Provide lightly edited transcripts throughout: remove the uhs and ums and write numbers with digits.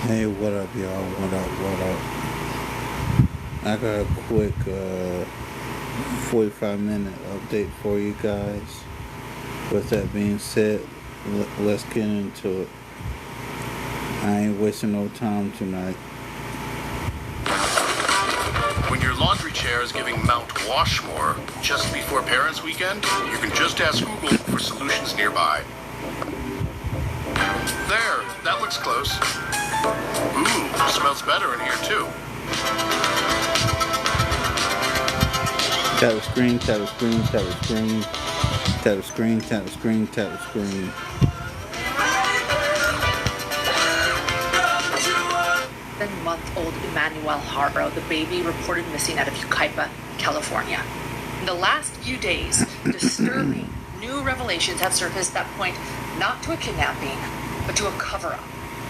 Hey, what up, y'all? What up? What up? I got a quick 45-minute update for you guys. With that being said, let's get into it. I ain't wasting no time tonight. When your laundry chair is giving Mount Washmore just before Parents' Weekend, you can just ask Google for solutions nearby. There, that looks close. Ooh, smells better in here too. Tap the screen, tap the screen, tap the screen, tap the screen, tap the screen, tap the screen. 7-month-old Emmanuel Haro, the baby reported missing out of Yucaipa, California. In the last few days, disturbing new revelations have surfaced that point not to a kidnapping, but to a cover-up,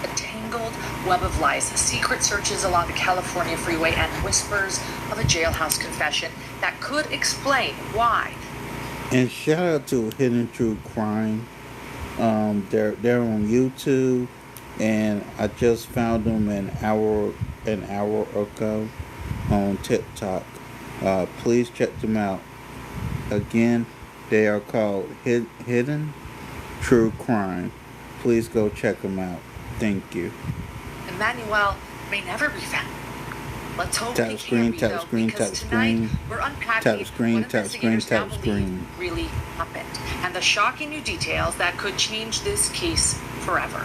a tangled web of lies, secret searches along the California freeway, and whispers of a jailhouse confession that could explain why. And shout out to Hidden True Crime. They're on YouTube, and I just found them an hour ago on TikTok. Please check them out. Again, they are called Hidden True Crime. Please go check them out. Thank you. Emmanuel may never be found. Let's hope Tap he the screen, can be, tap the though, screen, because tap the tonight screen. we're unpacking Tap the screen, what tap the screen, investigators tap now the believe screen. really happened, and the shocking new details that could change this case forever.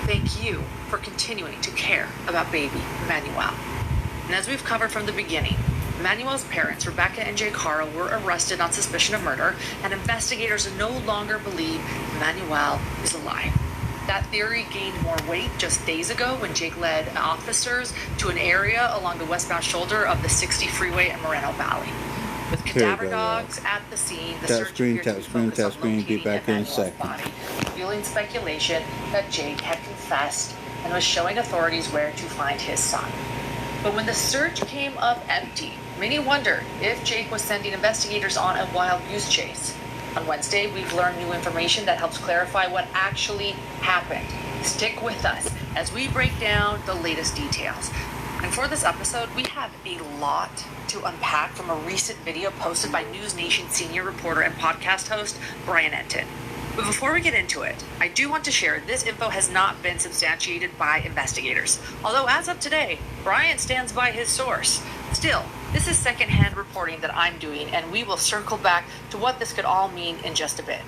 Thank you for continuing to care about baby Emmanuel. And as we've covered from the beginning, Emmanuel's parents, Rebecca and Jake Haro, were arrested on suspicion of murder, and investigators no longer believe Emmanuel is alive. That theory gained more weight just days ago when Jake led officers to an area along the westbound shoulder of the 60 freeway in Moreno Valley. With cadaver dogs at the scene, the search appeared to be focused on locating Emmanuel's body, fueling speculation that Jake had confessed and was showing authorities where to find his son. But when the search came up empty, many wondered if Jake was sending investigators on a wild goose chase. On Wednesday, we've learned new information that helps clarify what actually happened. Stick with us as we break down the latest details. And for this episode, we have a lot to unpack from a recent video posted by News Nation senior reporter and podcast host Brian Enton. But before we get into it, I do want to share this info has not been substantiated by investigators. Although as of today, Brian stands by his source. Still, this is secondhand reporting that I'm doing, and we will circle back to what this could all mean in just a bit.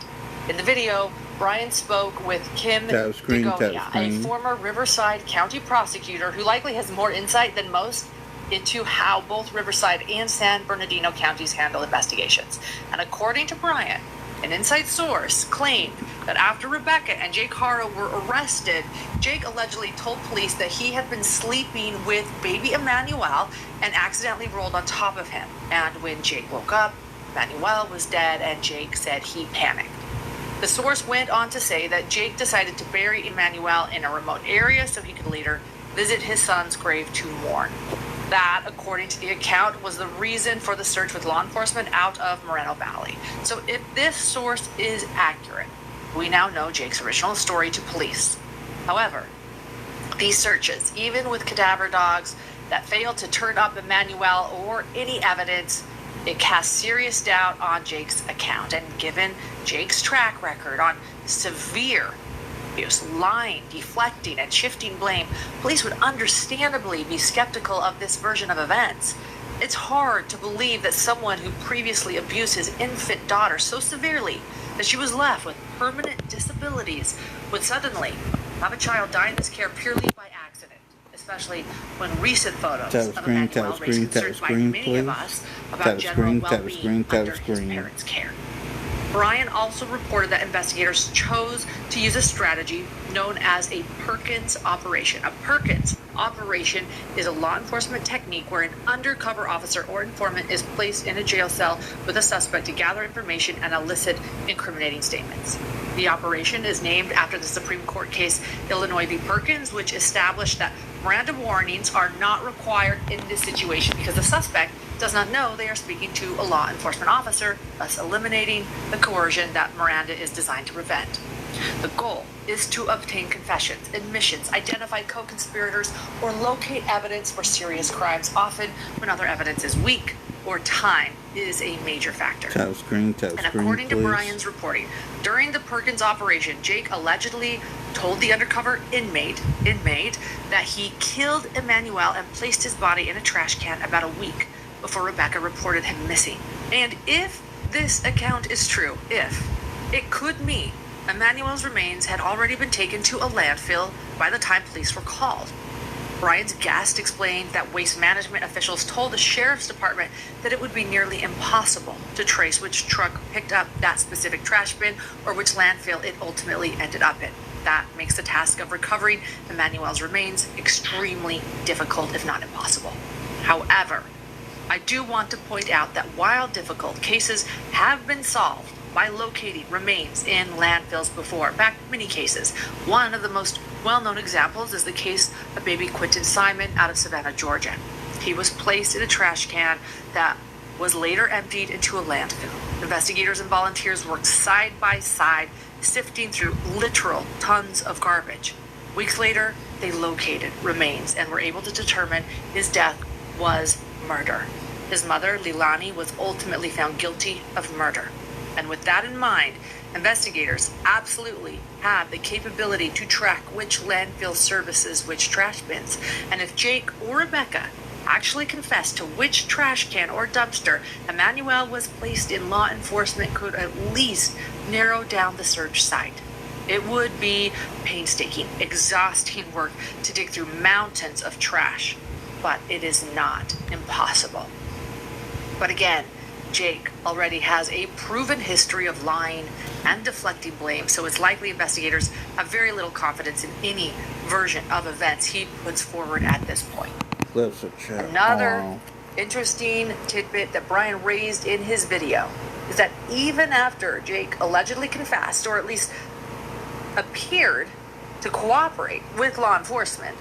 In the video, Brian spoke with Kim Begonia, a former Riverside County prosecutor who likely has more insight than most into how both Riverside and San Bernardino counties handle investigations. And according to Brian, an inside source claimed that after Rebecca and Jake Haro were arrested, Jake allegedly told police that he had been sleeping with baby Emmanuel and accidentally rolled on top of him. And when Jake woke up, Emmanuel was dead, and Jake said he panicked. The source went on to say that Jake decided to bury Emmanuel in a remote area so he could later visit his son's grave to mourn. That, according to the account, was the reason for the search with law enforcement out of Moreno Valley. So if this source is accurate, we now know Jake's original story to police. However, these searches, even with cadaver dogs that failed to turn up Emmanuel or any evidence, it casts serious doubt on Jake's account. And given Jake's track record on severe abuse, lying, deflecting, and shifting blame, police would understandably be skeptical of this version of events. It's hard to believe that someone who previously abused his infant daughter so severely that she was left with permanent disabilities would suddenly have a child die in this care purely by accident, especially when recent photos of Emmanuel raised concerns by many of us about general well-being under his parents' care. Brian also reported that investigators chose to use a strategy known as a Perkins operation. A Perkins operation is a law enforcement technique where an undercover officer or informant is placed in a jail cell with a suspect to gather information and elicit incriminating statements. The operation is named after the Supreme Court case Illinois v. Perkins, which established that Miranda warnings are not required in this situation because the suspect does not know they are speaking to a law enforcement officer, thus eliminating the coercion that Miranda is designed to prevent. The goal is to obtain confessions, admissions, identify co-conspirators, or locate evidence for serious crimes, often when other evidence is weak or time is a major factor. Tap screen, and according to Brian's reporting, during the Perkins operation, Jake allegedly told the undercover inmate that he killed Emmanuel and placed his body in a trash can about a week before Rebecca reported him missing. And if this account is true, it could mean Emmanuel's remains had already been taken to a landfill by the time police were called. Brian's guest explained that waste management officials told the sheriff's department that it would be nearly impossible to trace which truck picked up that specific trash bin or which landfill it ultimately ended up in. That makes the task of recovering Emmanuel's remains extremely difficult, if not impossible. However, I do want to point out that while difficult, cases have been solved by locating remains in landfills before. In fact, many cases. One of the most well-known examples is the case of baby Quentin Simon out of Savannah, Georgia. He was placed in a trash can that was later emptied into a landfill. Investigators and volunteers worked side by side, sifting through literal tons of garbage. Weeks later, they located remains and were able to determine his death was murder. His mother, Leilani, was ultimately found guilty of murder. And with that in mind, investigators absolutely have the capability to track which landfill services which trash bins. And if Jake or Rebecca actually confessed to which trash can or dumpster Emmanuel was placed in, law enforcement could at least narrow down the search site. It would be painstaking, exhausting work to dig through mountains of trash, but it is not impossible. But again, Jake already has a proven history of lying and deflecting blame, so it's likely investigators have very little confidence in any version of events he puts forward at this point. Another interesting tidbit that Brian raised in his video is that even after Jake allegedly confessed, or at least appeared to cooperate with law enforcement,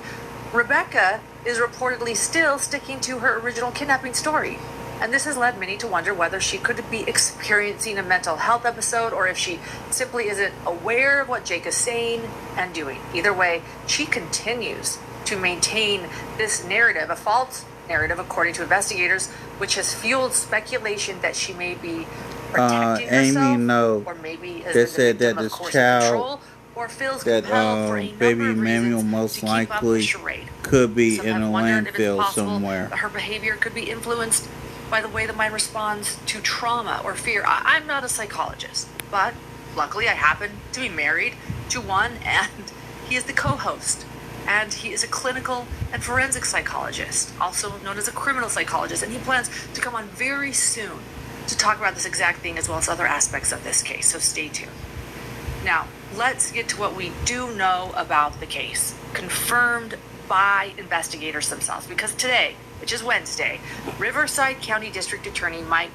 Rebecca is reportedly still sticking to her original kidnapping story. And this has led many to wonder whether she could be experiencing a mental health episode or if she simply isn't aware of what Jake is saying and doing. Either way, she continues to maintain this narrative, a false narrative according to investigators, which has fueled speculation that she may be protecting herself, no. or maybe they said that this child or feels compelled for a baby number of Emmanuel reasons most to keep up the likely charade. could be Some in a have wondered if it's landfill possible somewhere. that her behavior could be influenced by the way the mind responds to trauma or fear. I'm not a psychologist, but luckily I happen to be married to one, and he is the co-host. And he is a clinical and forensic psychologist, also known as a criminal psychologist, and he plans to come on very soon to talk about this exact thing as well as other aspects of this case, so stay tuned. Now, let's get to what we do know about the case, confirmed by investigators themselves, because today, which is Wednesday, Riverside County District Attorney Mike.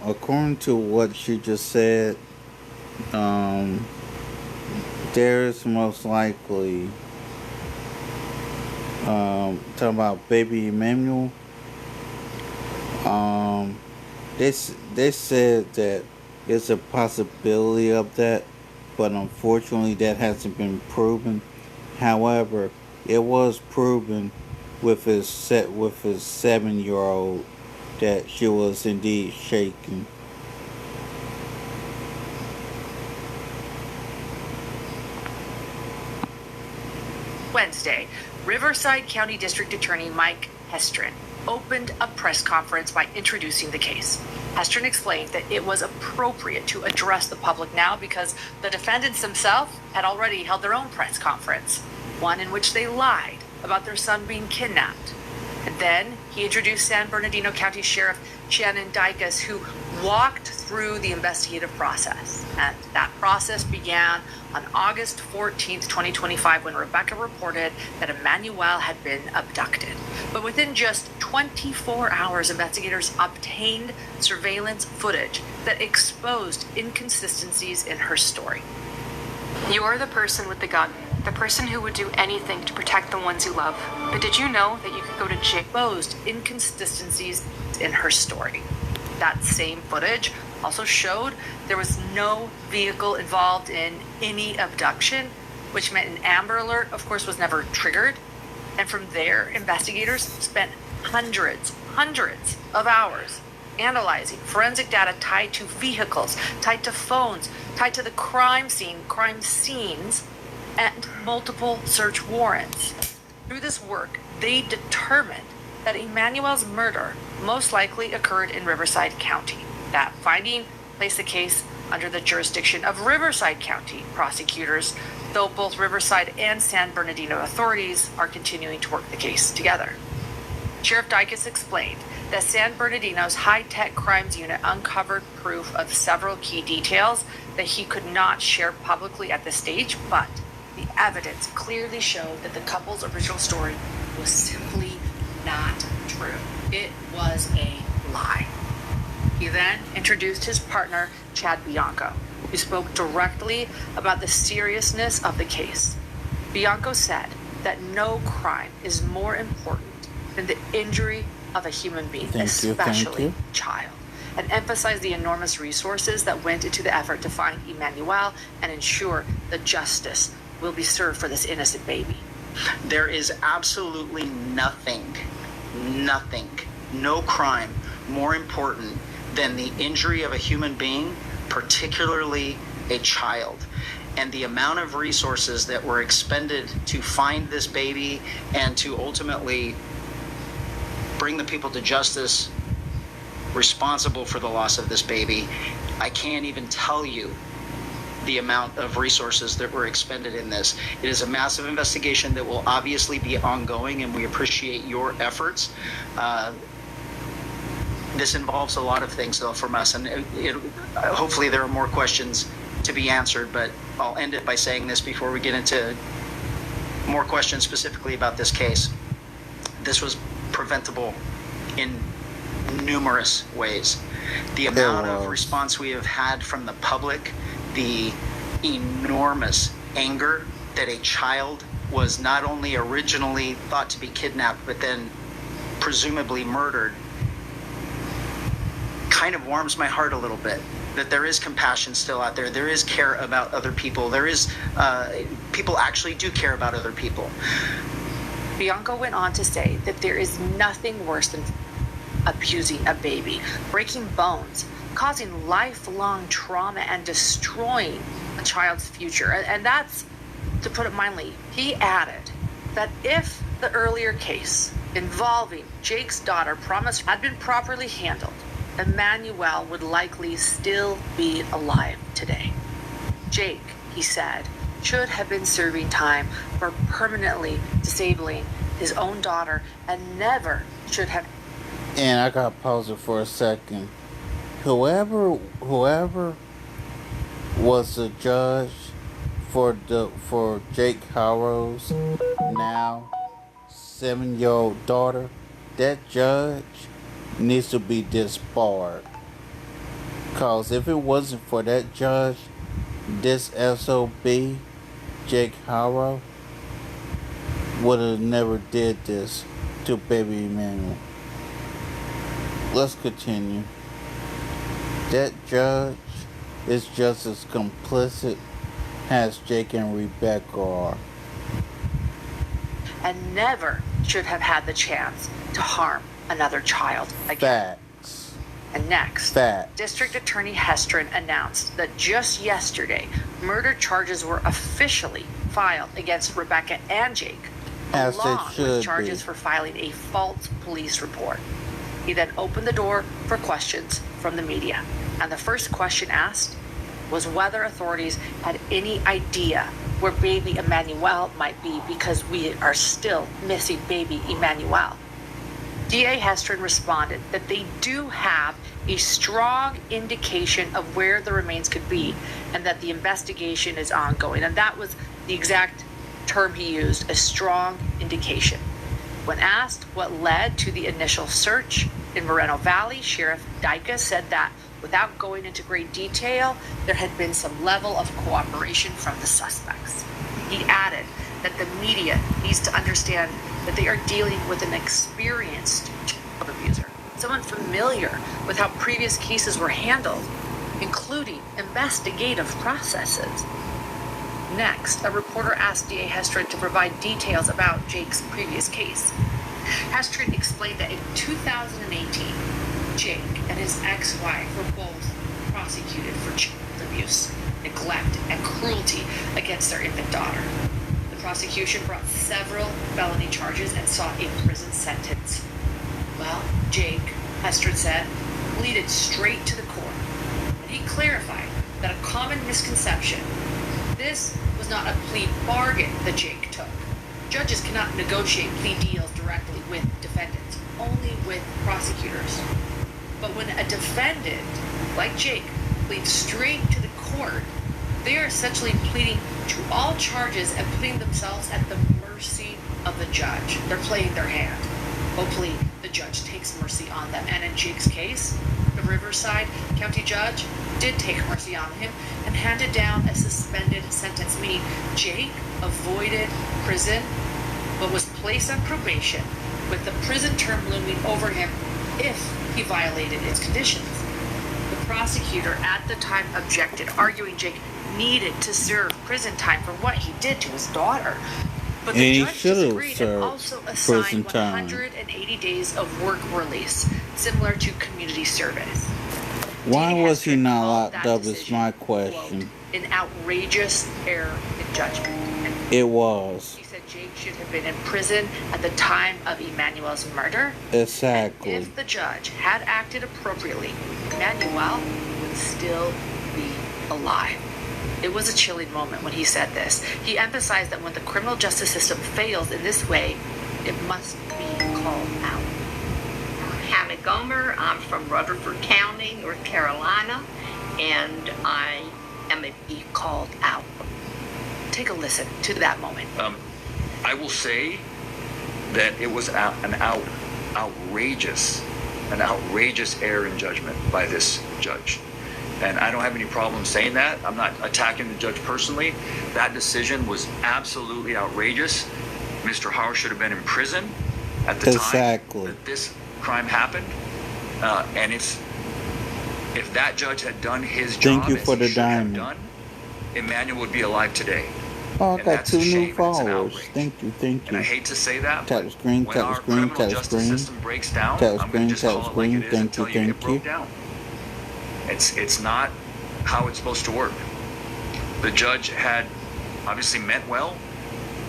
According to what she just said, there's most likely, talking about baby Emmanuel, they said that it's a possibility of that, but unfortunately that hasn't been proven. However, it was proven with his 7-year-old that she was indeed shaken. Wednesday, Riverside County District Attorney Mike Hestrin opened a press conference by introducing the case. Hestrin explained that it was appropriate to address the public now because the defendants themselves had already held their own press conference, one in which they lied about their son being kidnapped. And then he introduced San Bernardino County Sheriff Shannon Dicus, who walked through the investigative process. And that process began on August 14th, 2025, when Rebecca reported that Emmanuel had been abducted. But within just 24 hours, investigators obtained surveillance footage that exposed inconsistencies in her story. You're the person with the gun, the person who would do anything to protect the ones you love. But did you know that you could go to jail? Exposed inconsistencies in her story. That same footage also showed there was no vehicle involved in any abduction, which meant an Amber Alert, of course, was never triggered. And from there, investigators spent hundreds of hours analyzing forensic data tied to vehicles, tied to phones, tied to the crime scenes, and multiple search warrants. Through this work, they determined that Emmanuel's murder most likely occurred in Riverside County. That finding placed the case under the jurisdiction of Riverside County prosecutors, though both Riverside and San Bernardino authorities are continuing to work the case together. Sheriff Dicus explained that San Bernardino's high-tech crimes unit uncovered proof of several key details that he could not share publicly at this stage, but the evidence clearly showed that the couple's original story was simply not true. It was a lie. He then introduced his partner, Chad Bianco, who spoke directly about the seriousness of the case. Bianco said that no crime is more important than the injury of a human being, especially a child, and emphasized the enormous resources that went into the effort to find Emmanuel and ensure that justice will be served for this innocent baby. There is absolutely nothing, no crime more important than the injury of a human being, particularly a child. And the amount of resources that were expended to find this baby and to ultimately bring the people to justice responsible for the loss of this baby, I can't even tell you the amount of resources that were expended in this. It is a massive investigation that will obviously be ongoing, and we appreciate your efforts. This involves a lot of things, though, from us, and hopefully there are more questions to be answered, but I'll end it by saying this before we get into more questions specifically about this case. This was preventable in numerous ways. The amount of response we have had from the public, the enormous anger that a child was not only originally thought to be kidnapped, but then presumably murdered, kind of warms my heart a little bit. That there is compassion still out there. There is care about other people. There is, people actually do care about other people. Bianco went on to say that there is nothing worse than abusing a baby, breaking bones, causing lifelong trauma, and destroying a child's future. And that's, to put it mildly, he added that if the earlier case involving Jake's daughter Promise had been properly handled, Emmanuel would likely still be alive today. Jake, he said, should have been serving time for permanently disabling his own daughter and never should have. And I gotta pause it for a second. Whoever was the judge for Jake Haro's now 7-year-old daughter, that judge needs to be disbarred. Cause if it wasn't for that judge, this SOB, Jake Haro, would have never did this to baby Emmanuel. Let's continue. That judge is just as complicit as Jake and Rebecca are. And never should have had the chance to harm another child again. Facts. And next, Facts. District Attorney Hestron announced that just yesterday, murder charges were officially filed against Rebecca and Jake, As along they should with charges be. for filing a false police report. He then opened the door for questions from the media. And the first question asked was whether authorities had any idea where baby Emmanuel might be, because we are still missing baby Emmanuel. DA Hestron responded that they do have a strong indication of where the remains could be and that the investigation is ongoing. And that was the exact term he used, a strong indication. When asked what led to the initial search in Moreno Valley, Sheriff Dicus said that without going into great detail, there had been some level of cooperation from the suspects. He added that the media needs to understand that they are dealing with an experienced child abuser, someone familiar with how previous cases were handled, including investigative processes. Next, a reporter asked DA Hestred to provide details about Jake's previous case. Hestred explained that in 2018, Jake and his ex-wife were both prosecuted for child abuse, neglect, and cruelty against their infant daughter. The prosecution brought several felony charges and sought a prison sentence. Well, Jake, Hestred said, pleaded straight to the court, and he clarified that a common misconception: this was not a plea bargain that Jake took. Judges cannot negotiate plea deals directly with defendants, only with prosecutors. But when a defendant, like Jake, pleads straight to the court, they are essentially pleading to all charges and putting themselves at the mercy of the judge. They're playing their hand. Hopefully, the judge takes mercy on them. And in Jake's case, the Riverside County judge did take mercy on him and handed down a suspended sentence, meaning Jake avoided prison but was placed on probation with the prison term looming over him if he violated its conditions. The prosecutor at the time objected, arguing Jake needed to serve prison time for what he did to his daughter. But the judge disagreed and also assigned 180 days of work release, similar to community service. Why was he not locked up is my question. An outrageous error in judgment. It was. He said Jake should have been in prison at the time of Emmanuel's murder. Exactly. And if the judge had acted appropriately, Emmanuel would still be alive. It was a chilling moment when he said this. He emphasized that when the criminal justice system fails in this way, it must be called out. Hannah Gomer. I'm from Rutherford County, North Carolina, and I am a be called out. Take a listen to that moment. I will say that it was an outrageous error in judgment by this judge. And I don't have any problem saying that. I'm not attacking the judge personally. That decision was absolutely outrageous. Mr. Haro should have been in prison at the time that this crime happened. And if that judge had done his job Thank you for the diamond. Done, Emmanuel would be alive today. Oh, I got 2 new followers. Thank you. And I hate to say that, tap the screen, when tap the our screen, criminal tap the justice screen. system breaks down, Tap the I'm going to screen, just tap the call it like screen. it is Thank you, until you get thank broke you. down. It's not how it's supposed to work. The judge had obviously meant well.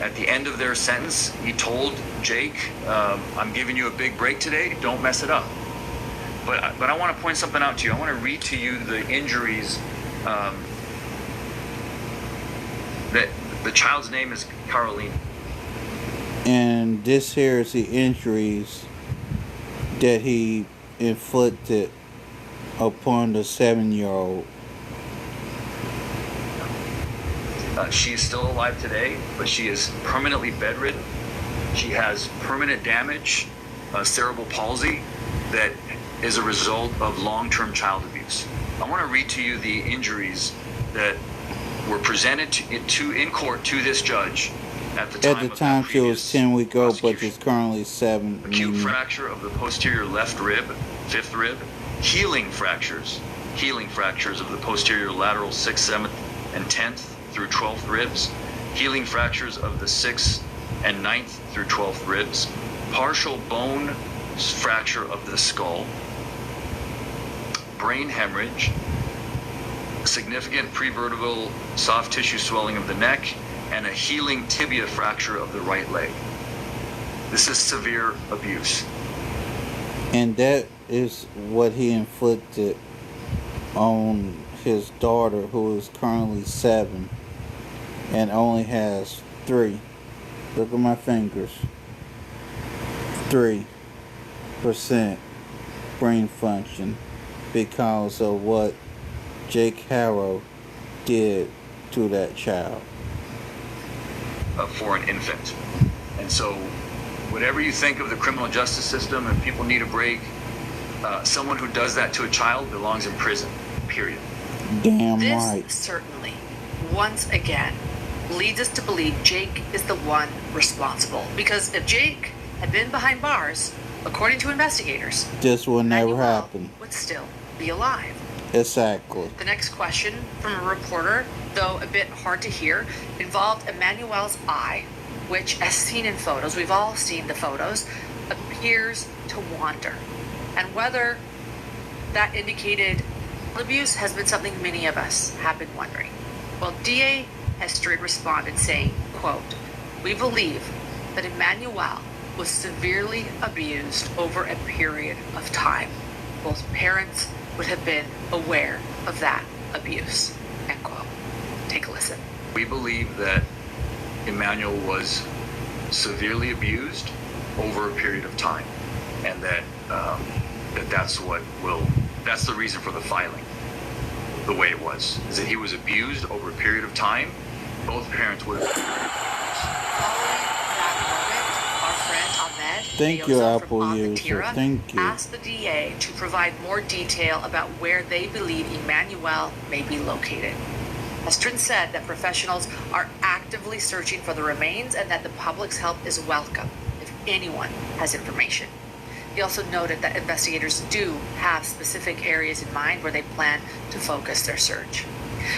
At the end of their sentence, he told Jake, I'm giving you a big break today, don't mess it up. But I want to point something out to you. I want to read to you the injuries. That the child's name is Caroline. And this here is the injuries that he inflicted upon the 7-year-old. She is still alive today, but she is permanently bedridden. She has permanent damage, cerebral palsy, that is a result of long-term child abuse. I want to read to you the injuries that were presented in court to this judge at the time. At the time, she was 10-week old, but she's currently 7. Acute fracture of the posterior left rib, 5th rib. Healing fractures of the posterior lateral 6th, 7th, and 10th through 12th ribs. Healing fractures of the 6th and 9th through 12th ribs. Partial bone fracture of the skull. Brain hemorrhage. Significant prevertebral soft tissue swelling of the neck, and a healing tibia fracture of the right leg. This is severe abuse. And that is what he inflicted on his daughter, who is currently 7 and only has 3. Look at my fingers. 3% brain function because of what Jake Haro did to that child. For an infant. And so, whatever you think of the criminal justice system, and people need a break, someone who does that to a child belongs in prison, period. Damn this right. Certainly, once again, leads us to believe Jake is the one responsible. Because if Jake had been behind bars, according to investigators, this will never Emmanuel happen. would still be alive. Exactly. The next question from a reporter, though a bit hard to hear, involved Emmanuel's eye, which, as seen in photos, we've all seen the photos, appears to wander. And whether that indicated abuse has been something many of us have been wondering. Well, DA Hestred responded saying, quote, "We believe that Emmanuel was severely abused over a period of time. Both parents would have been aware of that abuse," end quote. Take a listen. We believe that Emmanuel was severely abused over a period of time, and that that's the reason for the filing. The way it was is that he was abused over a period of time. Both parents would have. Following that moment, our friend Ahmed Thank you, Yoso Apple from user. Alcantara Thank you. asked the DA to provide more detail about where they believe Emmanuel may be located. Hestred said that professionals are actively searching for the remains and that the public's help is welcome if anyone has information. He also noted that investigators do have specific areas in mind where they plan to focus their search.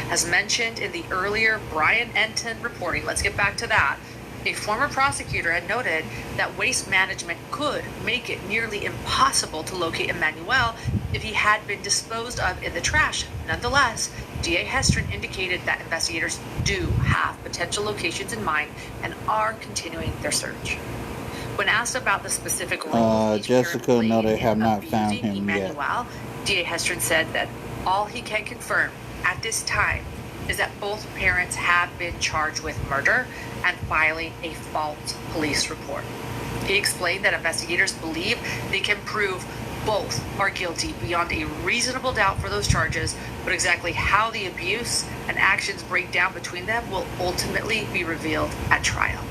As mentioned in the earlier Brian Enton reporting, let's get back to that, a former prosecutor had noted that waste management could make it nearly impossible to locate Emmanuel if he had been disposed of in the trash. Nonetheless, DA Hestred indicated that investigators do have potential locations in mind and are continuing their search. When asked about the specific role each Jessica, parent no, played they have in not found abusing him yet. Emmanuel, DA Hestred said that all he can confirm at this time is that both parents have been charged with murder and filing a false police report. He explained that investigators believe they can prove both are guilty beyond a reasonable doubt for those charges, but exactly how the abuse and actions break down between them will ultimately be revealed at trial.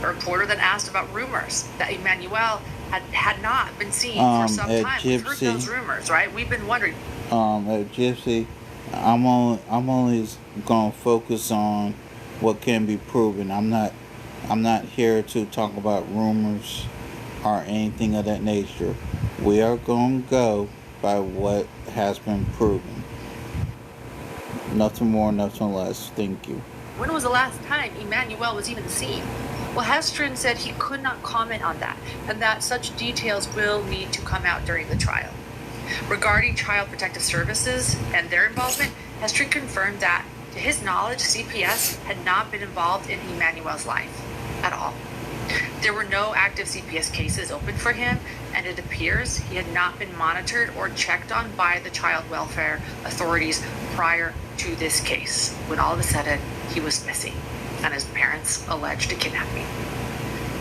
A reporter then asked about rumors that Emmanuel had not been seen for some time. We've heard those rumors, right? We've been wondering. At Gypsy, I'm only gonna focus on what can be proven. I'm not here to talk about rumors or anything of that nature. We are going to go by what has been proven. Nothing more, nothing less. Thank you. When was the last time Emmanuel was even seen? Well, Hestred said he could not comment on that, and that such details will need to come out during the trial. Regarding Child Protective Services and their involvement, Hestred confirmed that, to his knowledge, CPS had not been involved in Emmanuel's life at all. There were no active CPS cases open for him, and it appears he had not been monitored or checked on by the child welfare authorities prior to this case, when all of a sudden he was missing and his parents alleged a kidnapping.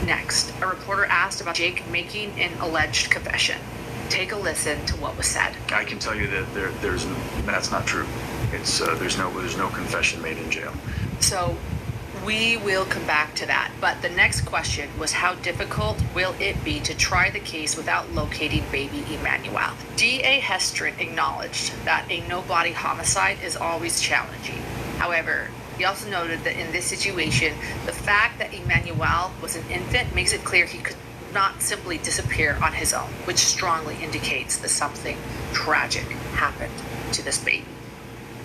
Next, a reporter asked about Jake making an alleged confession. Take a listen to what was said. I can tell you that that's not true. It's there's no confession made in jail. So we will come back to that. But the next question was, how difficult will it be to try the case without locating baby Emmanuel? DA Hestred acknowledged that a no-body homicide is always challenging. However, he also noted that in this situation, the fact that Emmanuel was an infant makes it clear he could not simply disappear on his own, which strongly indicates that something tragic happened to this baby.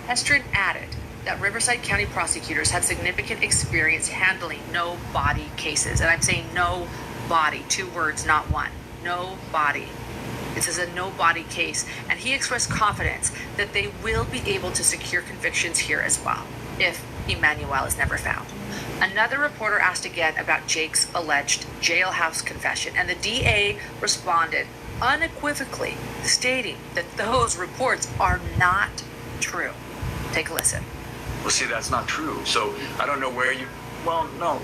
Hestred added that Riverside County prosecutors have significant experience handling no-body cases. And I'm saying no body, 2 words, not one. No body. This is a no-body case. And he expressed confidence that they will be able to secure convictions here as well, if Emmanuel is never found. Another reporter asked again about Jake's alleged jailhouse confession, and the DA responded unequivocally, stating that those reports are not true. Take a listen. Well, see, that's not true. So I don't know where you. Well, no.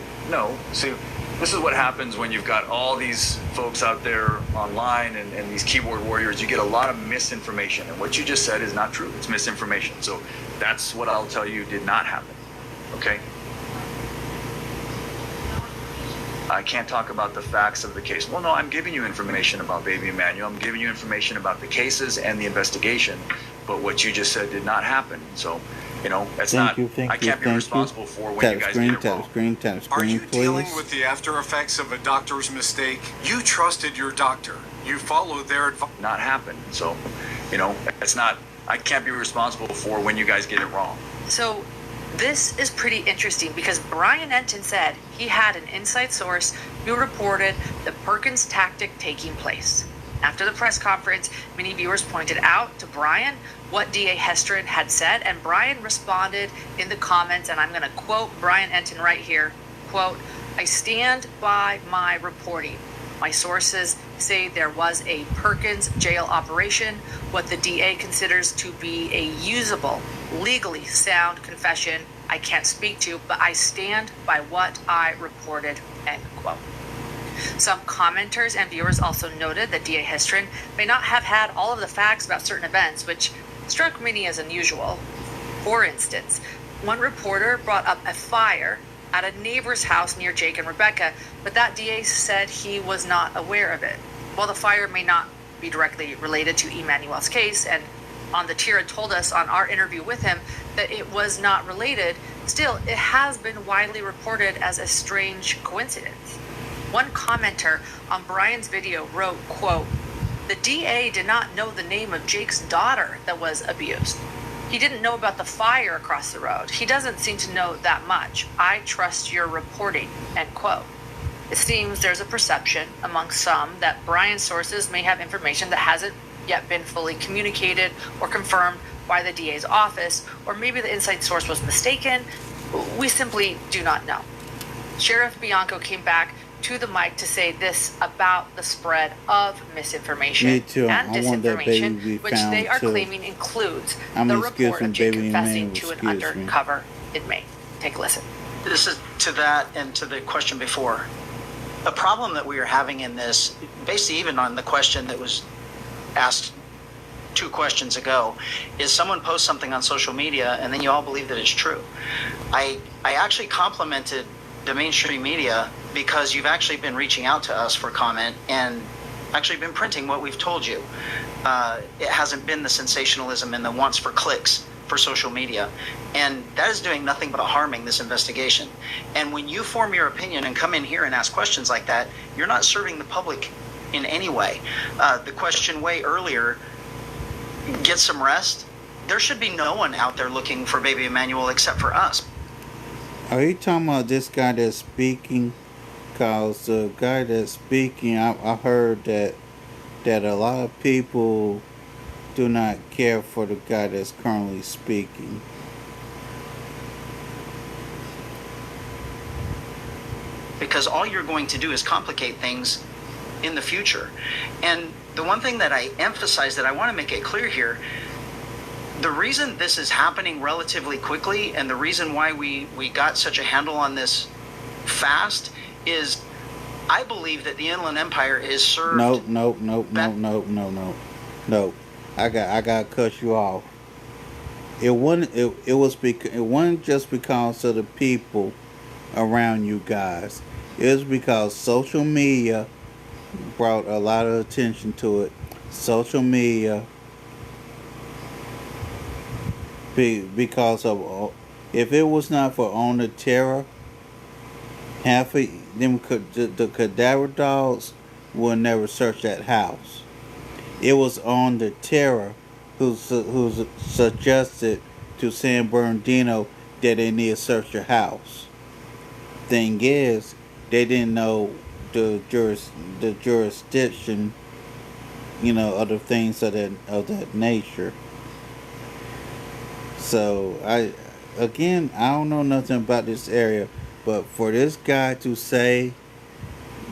See, this is what happens when you've got all these folks out there online and these keyboard warriors. You get a lot of misinformation, and what you just said is not true. It's misinformation. So that's what I'll tell you did not happen. Okay? I can't talk about the facts of the case. Well, no, I'm giving you information about baby Emmanuel. I'm giving you information about the cases and the investigation, but what you just said did not happen. So, that's I can't be responsible for when you guys get it wrong. Are you please. dealing with the after effects of a doctor's mistake? You trusted your doctor. You followed their advice. Not happen. So, it's not. I can't be responsible for when you guys get it wrong. So this is pretty interesting because Brian Enton said he had an inside source who reported the Perkins tactic taking place. After the press conference, many viewers pointed out to Brian what DA Hestrin had said, and Brian responded in the comments, and I'm going to quote Brian Enton right here, quote, "I stand by my reporting. My sources say there was a Perkins jail operation, what the DA considers to be a usable, legally sound confession I can't speak to, but I stand by what I reported," end quote. Some commenters and viewers also noted that DA Hestrin may not have had all of the facts about certain events, which struck many as unusual. For instance, one reporter brought up a fire at a neighbor's house near Jake and Rebecca, but that DA said he was not aware of it. While the fire may not be directly related to Emmanuel's case, and On the Tira told us on our interview with him that it was not related, still, it has been widely reported as a strange coincidence. One commenter on Brian's video wrote, quote, "The DA did not know the name of Jake's daughter that was abused. He didn't know about the fire across the road. He doesn't seem to know that much. I trust your reporting," end quote. It seems there's a perception among some that Brian's sources may have information that hasn't yet been fully communicated or confirmed by the DA's office, or maybe the inside source was mistaken. We simply do not know. Sheriff Bianco came back to the mic to say this about the spread of misinformation Me too. and I want that baby to be disinformation, which they are found, too. claiming includes I'm the excuse report me, of Jake baby confessing Emmanuel, to an excuse me. undercover inmate. Take a listen. This is to that and to the question before. A problem that we are having in this, basically even on the question that was asked 2 questions ago, is someone posts something on social media and then you all believe that it's true. I actually complimented the mainstream media because you've actually been reaching out to us for comment and actually been printing what we've told you. It hasn't been the sensationalism and the wants for clicks for social media. And that is doing nothing but harming this investigation. And when you form your opinion and come in here and ask questions like that, you're not serving the public in any way. The question way earlier, get some rest. There should be no one out there looking for baby Emmanuel except for us. Are you talking about this guy that's speaking? Because the guy that's speaking, I heard that a lot of people do not care for the guy that's currently speaking. Because all you're going to do is complicate things in the future. And the one thing that I emphasize that I want to make it clear here, the reason this is happening relatively quickly and the reason why we got such a handle on this fast is I believe that the Inland Empire is served. No. I got to cut you off. It wasn't just because of the people around you guys. It was because social media brought a lot of attention to it. Social media, because of, if it was not for On the Terror, half of them the cadaver dogs would never search that house. It was On the Terror who suggested to San Bernardino that they need to search your house. Thing is, they didn't know the jurisdiction, of the things of that nature. So I don't know nothing about this area, but for this guy to say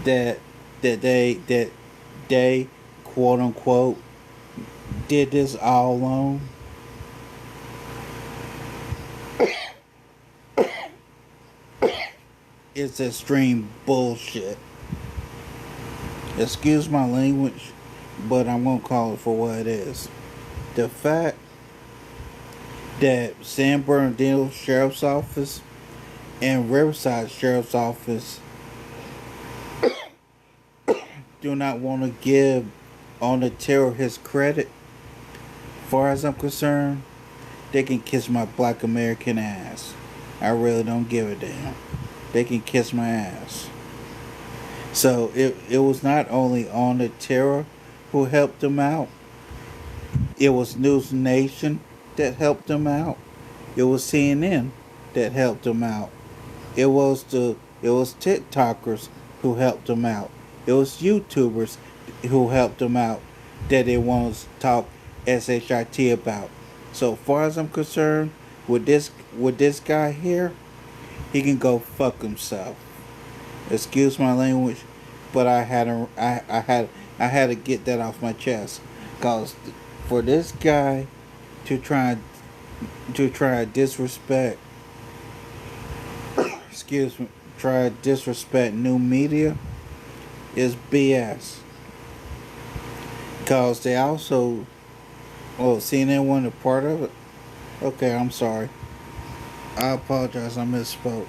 that they quote unquote did this all alone, it's extreme bullshit. Excuse my language, but I'm gonna call it for what it is. The fact that San Bernardino Sheriff's Office and Riverside Sheriff's Office do not want to give On the Terror his credit, as far as I'm concerned, they can kiss my black American ass. I really don't give a damn. They can kiss my ass. So it was not only On the Terror who helped them out. It was News Nation that helped them out. It was CNN that helped them out. It was TikTokers who helped them out. It was YouTubers who helped them out that they want to talk shit about. So far as I'm concerned, with this guy here, he can go fuck himself. Excuse my language, but I had to get that off my chest, cause for this guy to try to disrespect, excuse me, try to disrespect new media is BS. Cause they also, oh, CNN wasn't a part of it. Okay, I'm sorry. I apologize. I misspoke.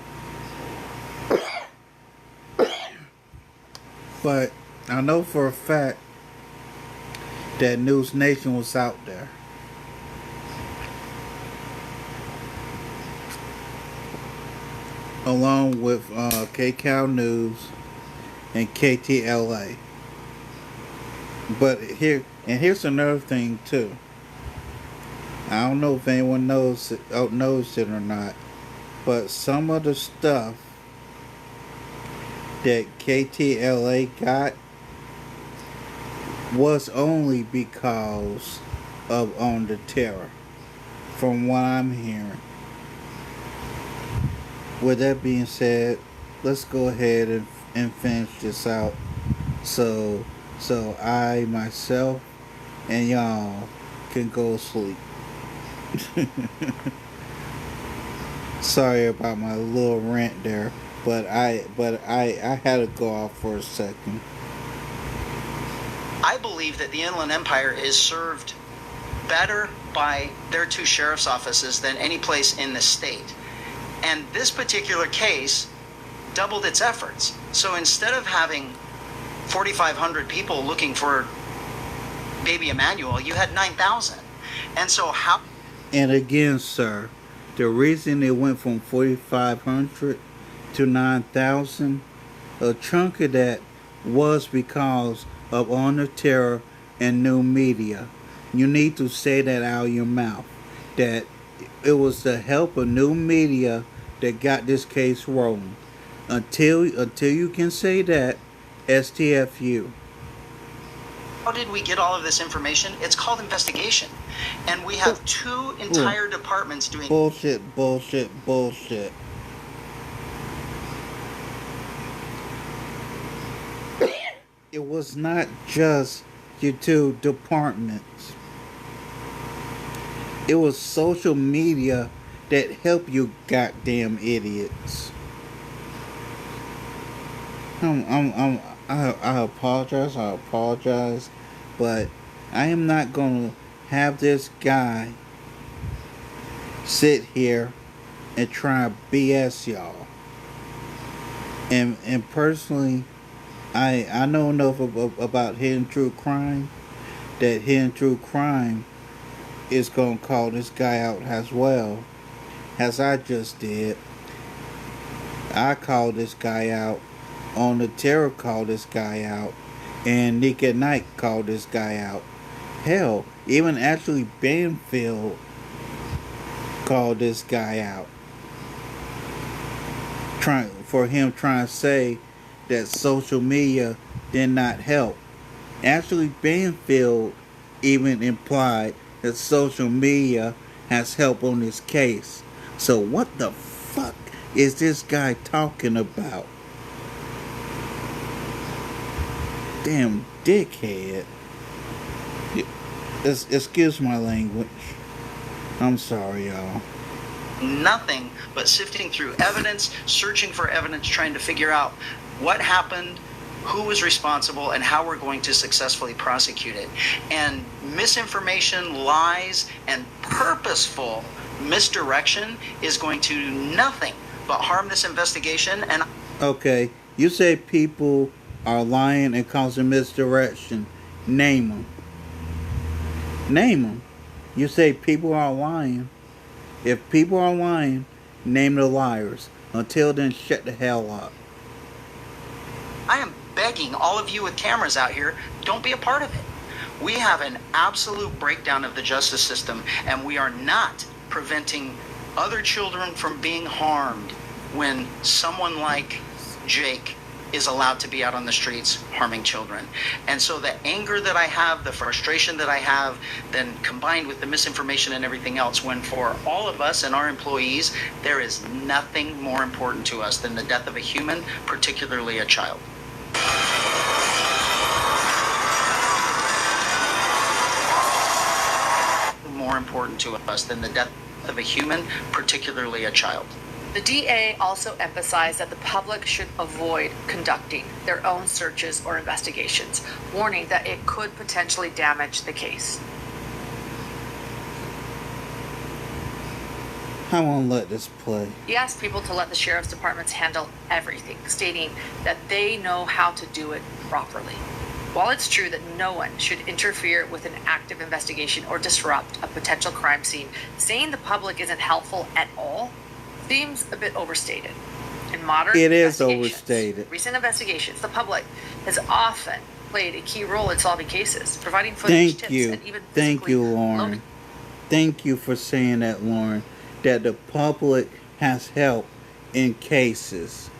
But I know for a fact that News Nation was out there. Along with KCAL News and KTLA. But here's another thing too. I don't know if anyone knows it or not, but some of the stuff that KTLA got was only because of On the Terror, from what I'm hearing. With that being said, let's go ahead and finish this out so I myself and y'all can go sleep. Sorry about my little rant there, but I had to go off for a second. I believe that the Inland Empire is served better by their two sheriff's offices than any place in the state. And this particular case doubled its efforts. So instead of having 4,500 people looking for baby Emmanuel, you had 9,000. And so how... And again, sir, the reason it went from 4,500 to 9,000, a chunk of that was because of On the Terror and new media. You need to say that out of your mouth. That it was the help of new media that got this case rolling. Until you can say that, STFU. How did we get all of this information? It's called investigation. And we have two entire departments doing... Bullshit. It was not just your two departments. It was social media that helped you goddamn idiots. I apologize, but I am not gonna have this guy sit here and try to BS y'all. And personally, I know enough about Hidden True Crime that Hidden True Crime is gonna call this guy out as well, as I just did. I called this guy out. On the Terror called this guy out, and Nick at Night called this guy out. Hell, even Ashley Banfield called this guy out, trying to say that social media did not help. Ashley Banfield even implied that social media has helped on this case. So what the fuck is this guy talking about? Damn dickhead. Excuse my language. I'm sorry, y'all. Nothing but sifting through evidence, searching for evidence, trying to figure out what happened, who was responsible, and how we're going to successfully prosecute it. And misinformation, lies, and purposeful misdirection is going to do nothing but harm this investigation. And okay, you say people are lying and causing misdirection. Name them. Name them. You say people are lying. If people are lying, name the liars. Until then, shut the hell up. I am begging all of you with cameras out here, don't be a part of it. We have an absolute breakdown of the justice system, and we are not preventing other children from being harmed when someone like Jake is allowed to be out on the streets harming children. And so the anger that I have, the frustration that I have, then combined with the misinformation and everything else, when for all of us and our employees, there is nothing more important to us than the death of a human, particularly a child. More important to us than the death of a human, particularly a child. The DA also emphasized that the public should avoid conducting their own searches or investigations, warning that it could potentially damage the case. I won't let this play. He asked people to let the sheriff's departments handle everything, stating that they know how to do it properly. While it's true that no one should interfere with an active investigation or disrupt a potential crime scene, saying the public isn't helpful at all seems a bit overstated. In modern recent investigations, the public has often played a key role in solving cases, providing footage, tips, and even Thank you, Lauren. Thank you for saying that, Lauren, that the public has helped in cases.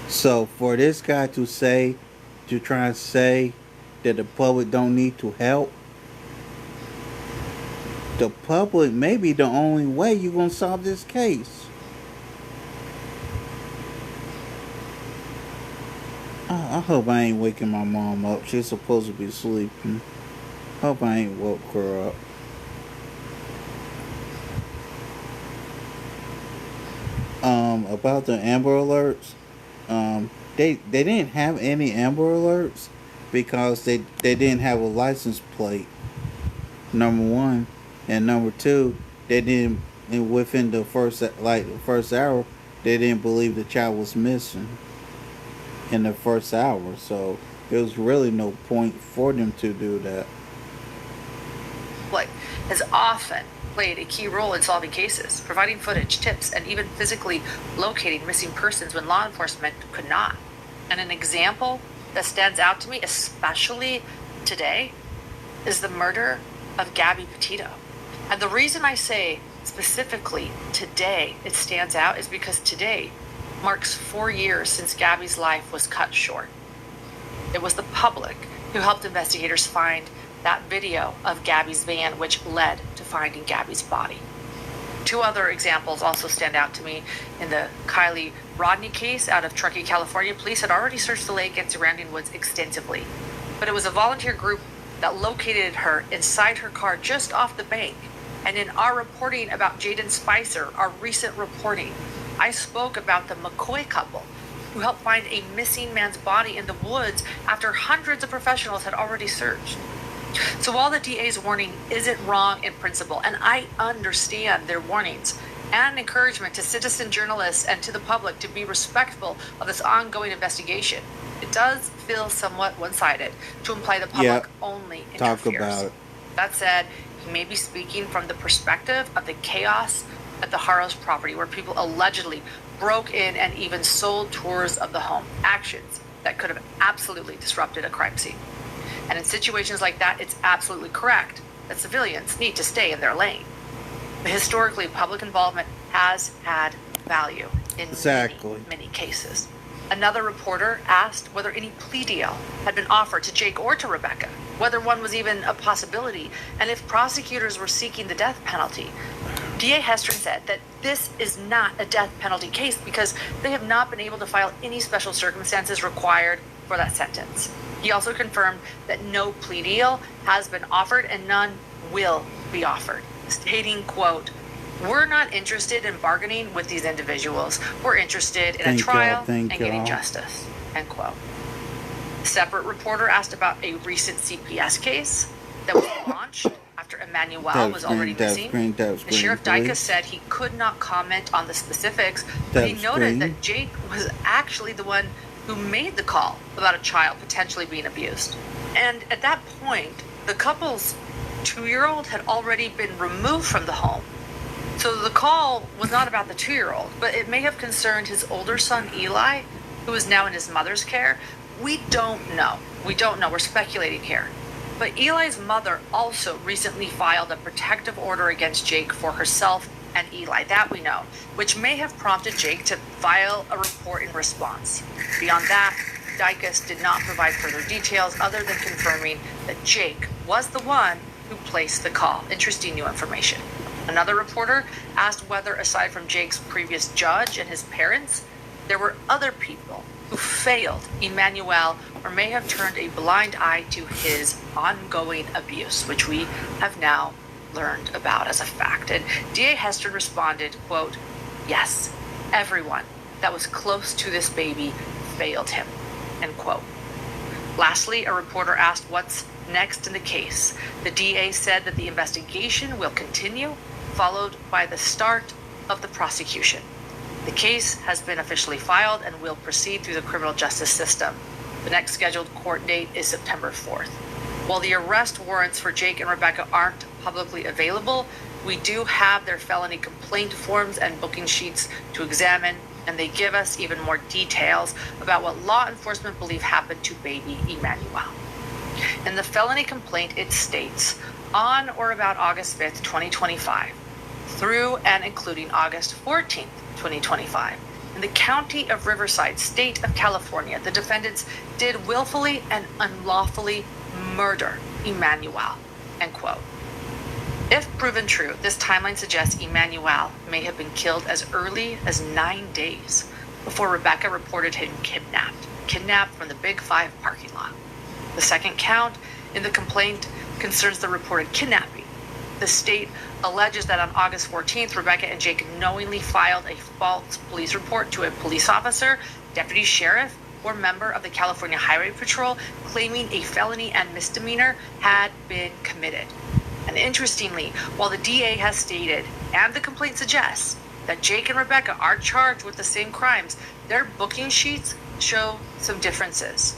So for this guy to try and say that the public don't need to help, the public may be the only way you're going to solve this case. I hope I ain't waking my mom up. She's supposed to be sleeping. Hope I ain't woke her up. About the Amber Alerts, they didn't have any Amber Alerts because they didn't have a license plate, number one, and number two, they didn't, and within the first hour, they didn't believe the child was missing in the first hour, so there was really no point for them to do that. Like, has often played a key role in solving cases, providing footage, tips, and even physically locating missing persons when law enforcement could not. And an example that stands out to me, especially today, is the murder of Gabby Petito. And the reason I say specifically today it stands out is because today marks 4 years since Gabby's life was cut short. It was the public who helped investigators find that video of Gabby's van, which led to finding Gabby's body. Two other examples also stand out to me. In the Kylie Rodney case out of Truckee, California, police had already searched the lake and surrounding woods extensively. But it was a volunteer group that located her inside her car just off the bank. And in our reporting about Jaden Spicer, our recent reporting, I spoke about the McCoy couple who helped find a missing man's body in the woods after hundreds of professionals had already searched. So while the DA's warning isn't wrong in principle, and I understand their warnings and encouragement to citizen journalists and to the public to be respectful of this ongoing investigation, it does feel somewhat one-sided to imply the public only interferes. Talk about it. That said, he may be speaking from the perspective of the chaos at the Haro's property, where people allegedly broke in and even sold tours of the home, actions that could have absolutely disrupted a crime scene. And in situations like that, it's absolutely correct that civilians need to stay in their lane. But historically, public involvement has had value in many cases. Another reporter asked whether any plea deal had been offered to Jake or to Rebecca, whether one was even a possibility, and if prosecutors were seeking the death penalty. DA Hester said that this is not a death penalty case because they have not been able to file any special circumstances required for that sentence. He also confirmed that no plea deal has been offered and none will be offered, stating, quote, "We're not interested in bargaining with these individuals. We're interested in a trial and getting justice," end quote. A separate reporter asked about a recent CPS case that was launched after Emmanuel was already missing. The Sheriff Dyka said he could not comment on the specifics, but he noted that Jake was actually the one who made the call about a child potentially being abused. And at that point, the couple's 2-year-old had already been removed from the home. So the call was not about the 2-year-old, but it may have concerned his older son, Eli, who is now in his mother's care. We don't know. We're speculating here. But Eli's mother also recently filed a protective order against Jake for herself and Eli, that we know, which may have prompted Jake to file a report in response. Beyond that, Dykus did not provide further details other than confirming that Jake was the one who placed the call. Interesting new information. Another reporter asked whether, aside from Jake's previous judge and his parents, there were other people who failed Emmanuel or may have turned a blind eye to his ongoing abuse, which we have now learned about as a fact. And DA Hester responded, quote, "Yes, everyone that was close to this baby failed him," end quote. Lastly, a reporter asked what's next in the case. The DA said that the investigation will continue, followed by the start of the prosecution. The case has been officially filed and will proceed through the criminal justice system. The next scheduled court date is September 4th. While the arrest warrants for Jake and Rebecca aren't publicly available, we do have their felony complaint forms and booking sheets to examine, and they give us even more details about what law enforcement believe happened to baby Emmanuel. In the felony complaint, it states, on or about August 5th, 2025, through and including August 14th, 2025, in the county of Riverside, state of California, the defendants did willfully and unlawfully murder Emmanuel, end quote. If proven true, this timeline suggests Emmanuel may have been killed as early as 9 days before Rebecca reported him kidnapped from the Big Five parking lot. The second count in the complaint concerns the reported kidnapping. The state alleges that on August 14th, Rebecca and Jake knowingly filed a false police report to a police officer, deputy sheriff, or member of the California Highway Patrol, claiming a felony and misdemeanor had been committed. And interestingly, while the DA has stated, and the complaint suggests, that Jake and Rebecca are charged with the same crimes, their booking sheets show some differences.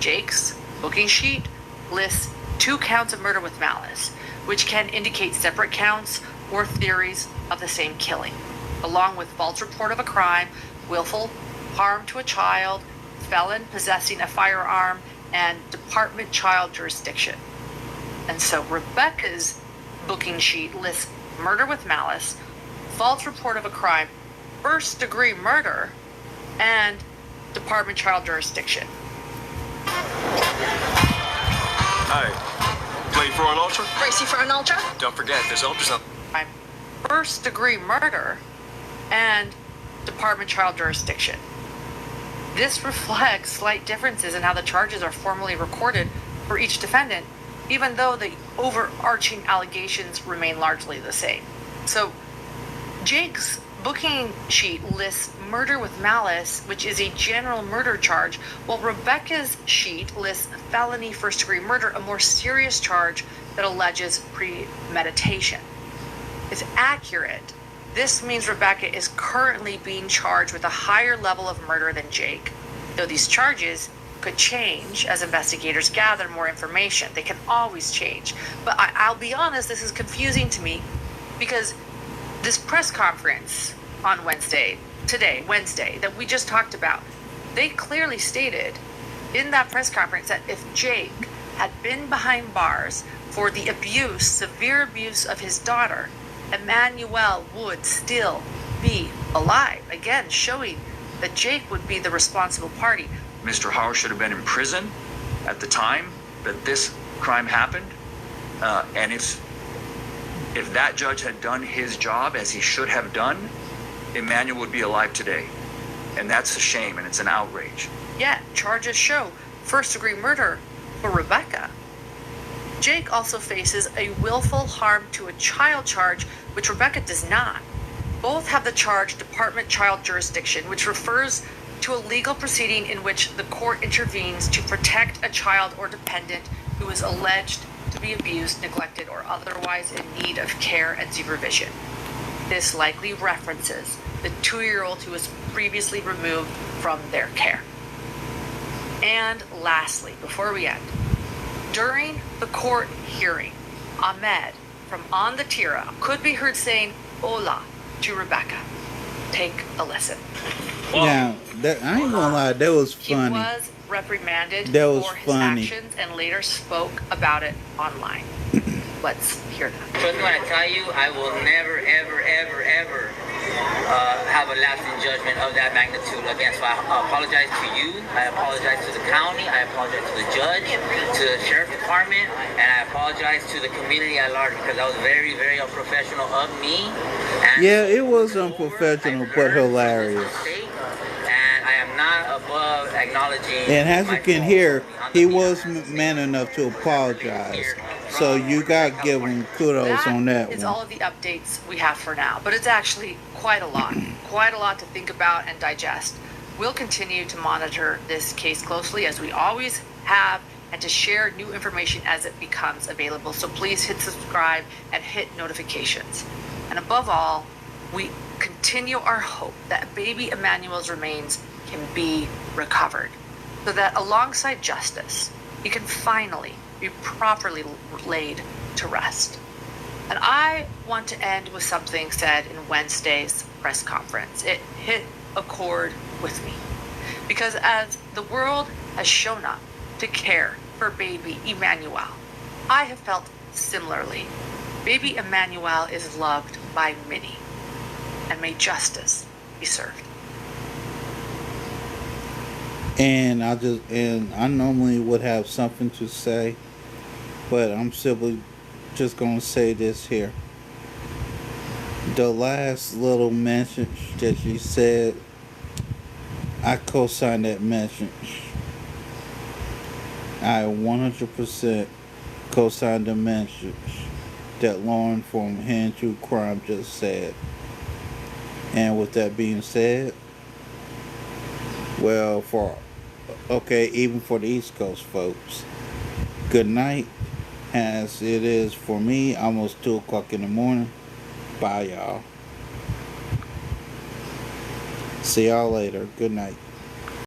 Jake's booking sheet lists 2 counts of murder with malice, which can indicate separate counts or theories of the same killing, along with false report of a crime, willful harm to a child, felon possessing a firearm, and department child jurisdiction. And so Rebecca's booking sheet lists murder with malice, false report of a crime, first-degree murder, and department child jurisdiction. Hi. Play for an ultra? Racy for an ultra? Don't forget, there's ultras on. First-degree murder and department child jurisdiction. This reflects slight differences in how the charges are formally recorded for each defendant, even though the overarching allegations remain largely the same. So, Jake's booking sheet lists murder with malice, which is a general murder charge, while Rebecca's sheet lists felony first-degree murder, a more serious charge that alleges premeditation. If accurate, this means Rebecca is currently being charged with a higher level of murder than Jake, though these charges could change as investigators gather more information. They can always change. But I'll be honest, this is confusing to me because this press conference on Wednesday, that we just talked about, they clearly stated in that press conference that if Jake had been behind bars for the abuse, severe abuse of his daughter, Emmanuel would still be alive. Again, showing that Jake would be the responsible party. Mr. Haro should have been in prison at the time that this crime happened. And if that judge had done his job as he should have done, Emmanuel would be alive today. And that's a shame, and it's an outrage. Yet, charges show first-degree murder for Rebecca. Jake also faces a willful harm to a child charge, which Rebecca does not. Both have the charge department child jurisdiction, which refers to a legal proceeding in which the court intervenes to protect a child or dependent who is alleged to be abused, neglected, or otherwise in need of care and supervision. This likely references the 2-year-old who was previously removed from their care. And lastly, before we end, during the court hearing, Ahmed from On the Tira could be heard saying "Hola" to Rebecca. Take a listen. Now, That I ain't gonna lie, that was He funny. was reprimanded That was for his funny. actions and later spoke about it online. Let's hear that. Trust me when I tell you, I will never, ever, ever, ever have a lasting judgment of that magnitude again. So I apologize to you. I apologize to the county. I apologize to the judge, to the sheriff department, and I apologize to the community at large because that was very, very unprofessional of me. And Yeah, it was unprofessional, but hilarious. And I am not above acknowledging. And as you my can fault hear, on he the was behalf of man enough to apologize. So from you got to give California. him kudos on that is one. all of the updates we have for now, but it's actually quite a lot to think about and digest. We'll continue to monitor this case closely as we always have and to share new information as it becomes available. So please hit subscribe and hit notifications. And above all, we continue our hope that baby Emmanuel's remains can be recovered so that alongside justice, he can finally be properly laid to rest. And I want to end with something said in Wednesday's press conference. It hit a chord with me because as the world has shown up to care for baby Emmanuel, I have felt similarly. Baby Emmanuel is loved by many, and may justice be served. And I normally would have something to say, but I'm simply just gonna say this here. The last little message that you said, I co-sign that message. I 100% co-sign the message that Lauren from Hand True Crime just said. And with that being said, well, even for the East Coast folks, good night. As it is for me, almost 2 o'clock in the morning. Bye, y'all. See y'all later. Good night.